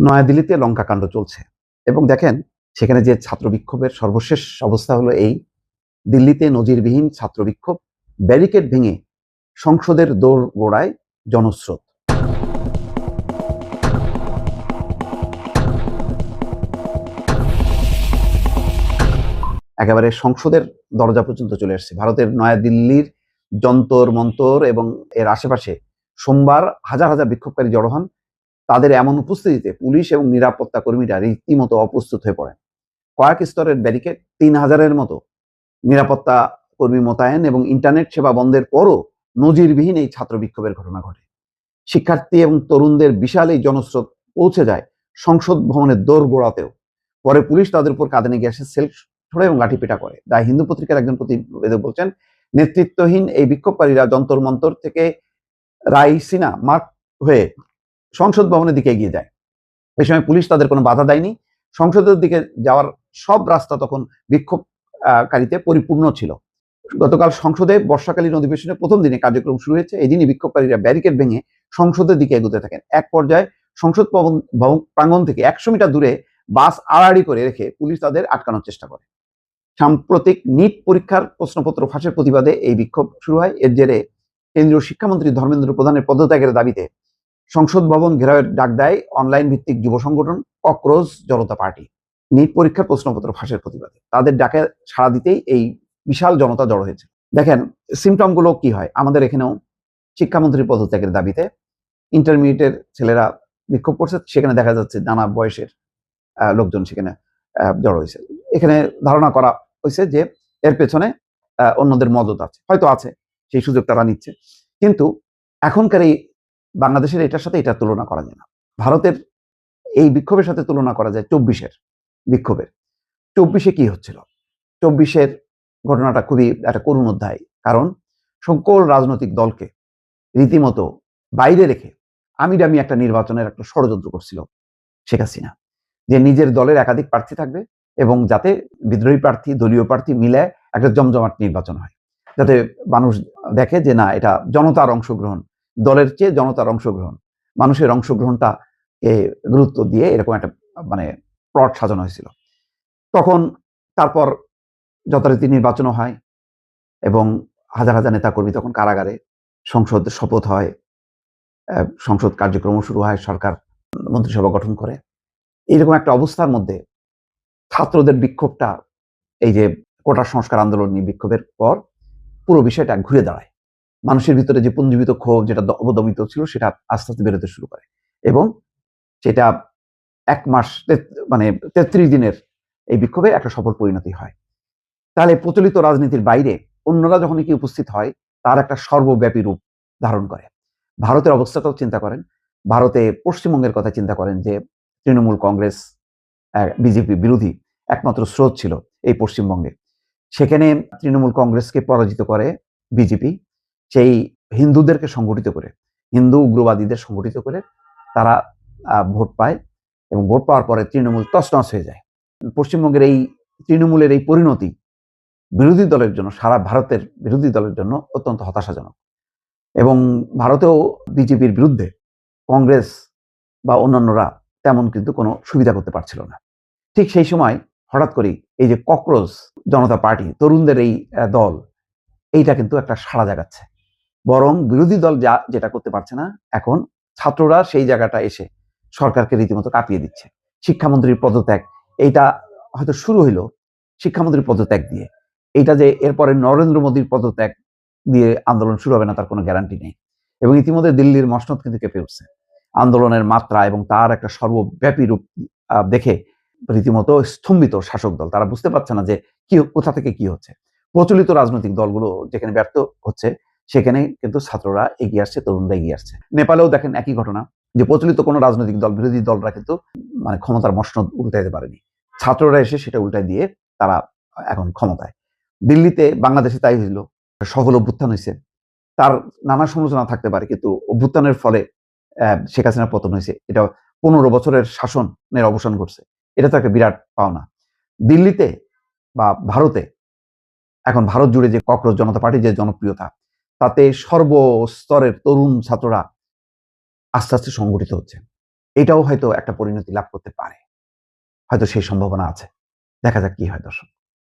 নয়াদিল্লিতে লঙ্কাকাণ্ড চলছে এবং দেখেন সেখানে যে ছাত্র বিক্ষোভের সর্বশেষ অবস্থা হলো এই, দিল্লিতে নজিরবিহীন ছাত্র বিক্ষোভ, ব্যারিকেড ভেঙে সংসদের দোরগোড়ায় জনস্রোত। একেবারে সংসদের দরজা পর্যন্ত চলে আসছে। ভারতের নয়াদিল্লির যন্তর মন্তর এবং এর আশেপাশে সোমবার হাজার হাজার বিক্ষোভকারী জড়ো হন। তাদের এমন উপস্থিতিতে পুলিশ এবং নিরাপত্তা কর্মীরা রীতিমতো অপ্রস্তুত হয়ে পড়েন। কয়েক স্তরের ব্যারিকেড, ৩,০০০-এর মতো নিরাপত্তা কর্মী মোতায়েন এবং ইন্টারনেট সেবা বন্ধের পরও নজিরবিহীন এই ছাত্র বিক্ষোভের ঘটনা ঘটে। শিক্ষার্থী এবং তরুণদের বিশাল এই জনস্রোত পৌঁছে যায় সংসদ ভবনের দোরগোড়াতেও। পরে পুলিশ তাদের উপর কাঁদানে গ্যাসের সেল ছোড়ে এবং লাঠিপেটা করে। দ্য হিন্দু পত্রিকার একজন প্রতিবেদক বলছেন, নেতৃত্বহীন এই বিক্ষোভকারীরা যন্তর মন্তর থেকে রাইসিনা মার্গ হয়ে সংসদ ভবনের দিকে এগিয়ে যায়। এই সময় পুলিশ তাদের কোনো বাধা দেয়নি। সংসদের দিকে যাওয়ার সব রাস্তা তখন বিক্ষোভকারীতে পরিপূর্ণ ছিল। গতকাল সংসদে বর্ষাকালীন অধিবেশনের প্রথম দিনে কার্যক্রম শুরু হয়েছে। এই দিনই বিক্ষোভকারীরা ব্যারিকেড ভেঙে সংসদের দিকে এগোতে থাকেন। এক পর্যায়ে সংসদ ভবন প্রাঙ্গণ থেকে 100 মিটার দূরে বাস আড়াআড়ি করে রেখে পুলিশ তাদের আটকানোর চেষ্টা করে। সাম্প্রতিক নিট পরীক্ষার প্রশ্নপত্র ফাঁসের প্রতিবাদে এই বিক্ষোভ শুরু হয়। এর জেরে কেন্দ্রীয় শিক্ষামন্ত্রী ধর্মেন্দ্র প্রধানের পদত্যাগের দাবিতে সংসদ ভবন ঘেরাওয়ের ডাক দেয় অনলাইন ভিত্তিক যুব সংগঠন ককরোচ জনতা পার্টি। নিট পরীক্ষার প্রশ্নপত্র ফাঁসের প্রতিবাদে তাদের ডাকে সাড়া দিতেই এই বিশাল জনতা জড়ো হয়েছে। দেখেন সিমটম গুলো কি হয়। আমাদের এখানেও শিক্ষামন্ত্রীর পদত্যাগের দাবিতে ইন্টারমিডিয়েটের ছেলেরা বিক্ষোভ করছে। সেখানে দেখা যাচ্ছে নানা বয়সের লোকজন সেখানে জড়ো হয়েছে। এখানে ধারণা করা হয়েছে যে এর পেছনে অন্যদের মদত আছে, হয়তো আছে, সেই সুযোগ তারা নিচ্ছে। কিন্তু এখনকার এই বাংলাদেশের এটার সাথে এটা তুলনা করা যায় না। ভারতের এই বিক্ষোভের সাথে তুলনা করা যায় 24-এর বিক্ষোভের। 24-এ কি হচ্ছিল? 24-এর ঘটনাটা খুবই একটা করুণ অধ্যায়। কারণ সকল রাজনৈতিক দলকে রীতিমতো বাইরে রেখে আমিডামি একটা নির্বাচনের একটা ষড়যন্ত্র করছিল শেখ হাসিনা, যে নিজের দলের একাধিক প্রার্থী থাকবে এবং যাতে বিদ্রোহী প্রার্থী দলীয় প্রার্থী মিলে একটা জমজমাট নির্বাচন হয়, যাতে মানুষ দেখে যে না, এটা জনতার অংশগ্রহণ, দলের চেয়ে জনতার অংশগ্রহণ, মানুষের অংশগ্রহণটা গুরুত্ব দিয়ে এরকম একটা প্লট সাজানো হয়েছিল। তখন তারপর যথারীতি নির্বাচনও হয় এবং হাজার হাজার নেতাকর্মী তখন কারাগারে, সংসদ শপথ হয়, সংসদ কার্যক্রম শুরু হয়, সরকার মন্ত্রিসভা গঠন করে। এইরকম একটা অবস্থার মধ্যে ছাত্রদের বিক্ষোভটা, এই যে কোটা সংস্কার আন্দোলন নিয়ে বিক্ষোভের পর পুরো বিষয়টা ঘুরে দাঁড়ায়। মানুষের ভিতরে যে পুঞ্জীবিত ক্ষোভ, যেটা অবদমিত ছিল, সেটা আস্তে আস্তে বেরোতে শুরু করে এবং সেটা 1 মাস 33 দিনের এই বিক্ষোভে একটা সফল পরিণতি হয়। তাহলে প্রচলিত রাজনীতির বাইরে অন্যরা যখন কি উপস্থিত হয়, তার একটা সর্বব্যাপী রূপ ধারণ করে। ভারতের অবস্থাটাও চিন্তা করেন। ভারতে পশ্চিমবঙ্গের কথা চিন্তা করেন যে তৃণমূল কংগ্রেস বিজেপি বিরোধী একমাত্র স্রোত ছিল এই পশ্চিমবঙ্গে। সেখানে তৃণমূল কংগ্রেসকে পরাজিত করে বিজেপি, সেই হিন্দুদেরকে সংগঠিত করে, হিন্দু উগ্রবাদীদের সংগঠিত করে তারা ভোট পায় এবং ভোট পাওয়ার পরে তৃণমূল তছনছ হয়ে যায়। পশ্চিমবঙ্গের এই তৃণমূলের এই পরিণতি বিরোধী দলের জন্য, সারা ভারতের বিরোধী দলের জন্য অত্যন্ত হতাশাজনক। এবং ভারতেও বিজেপির বিরুদ্ধে কংগ্রেস বা অন্যান্যরা তেমন কিন্তু কোনো সুবিধা করতে পারছিল না। ঠিক সেই সময় হঠাৎ করেই এই যে ককরোচ জনতা পার্টি, তরুণদের এই দল, এইটা কিন্তু একটা সাড়া জাগাচ্ছে। বরং বিরোধী দল যেটা করতে পারছে না, এখন ছাত্ররা সেই জায়গাটা এসে সরকারকে রীতিমতো কাঁপিয়ে দিচ্ছে। শিক্ষামন্ত্রীর পদত্যাগ, এইটা হয়তো শুরু হইলো শিক্ষামন্ত্রীর পদত্যাগ দিয়ে। এইটা যে এরপরে নরেন্দ্র মোদীর পদত্যাগ দিয়ে আন্দোলন শুরু হবে না, তার কোনো গ্যারান্টি নেই। এবং ইতিমধ্যে দিল্লির মসনদ কিন্তু কেঁপে উঠছে আন্দোলনের মাত্রা এবং তার একটা সর্বব্যাপী রূপ দেখে রীতিমতো স্তম্ভিত শাসক দল। তারা বুঝতে পারছে না যে কি, কোথা থেকে কি হচ্ছে। প্রচলিত রাজনৈতিক দলগুলো যেখানে ব্যর্থ হচ্ছে, সেখানে কিন্তু ছাত্ররা এগিয়ে আসছে, তরুণরা এগিয়ে আসছে। নেপালেও দেখেন একই ঘটনা, যে প্রচলিত কোনো রাজনৈতিক দল, বিরোধী দলরা কিন্তু ক্ষমতার মসনদ উল্টাইতে পারেনি। ছাত্ররা এসে সেটা উল্টাই দিয়ে তারা এখন ক্ষমতায়। দিল্লিতে, বাংলাদেশে তাই হইল। সফল অভ্যুত্থান হয়েছে, তার নানা সমালোচনা থাকতে পারে, কিন্তু অভ্যুত্থানের ফলে শেখ হাসিনার পতন হয়েছে। এটা 15 বছরের শাসনের অবসান ঘটছে। এটা তো একটা বিরাট পাওনা। দিল্লিতে বা ভারতে এখন ভারত জুড়ে যে ককরোচ জনতা পার্টির যে জনপ্রিয়তা, তাতে সর্বস্তরের তরুণ ছাত্ররা আস্তে আস্তে সংগঠিত হচ্ছে। এটাও হয়তো একটা পরিণতি লাভ করতে পারে, হয়তো সেই সম্ভাবনা আছে। দেখা যাক কি হয় দর্শক।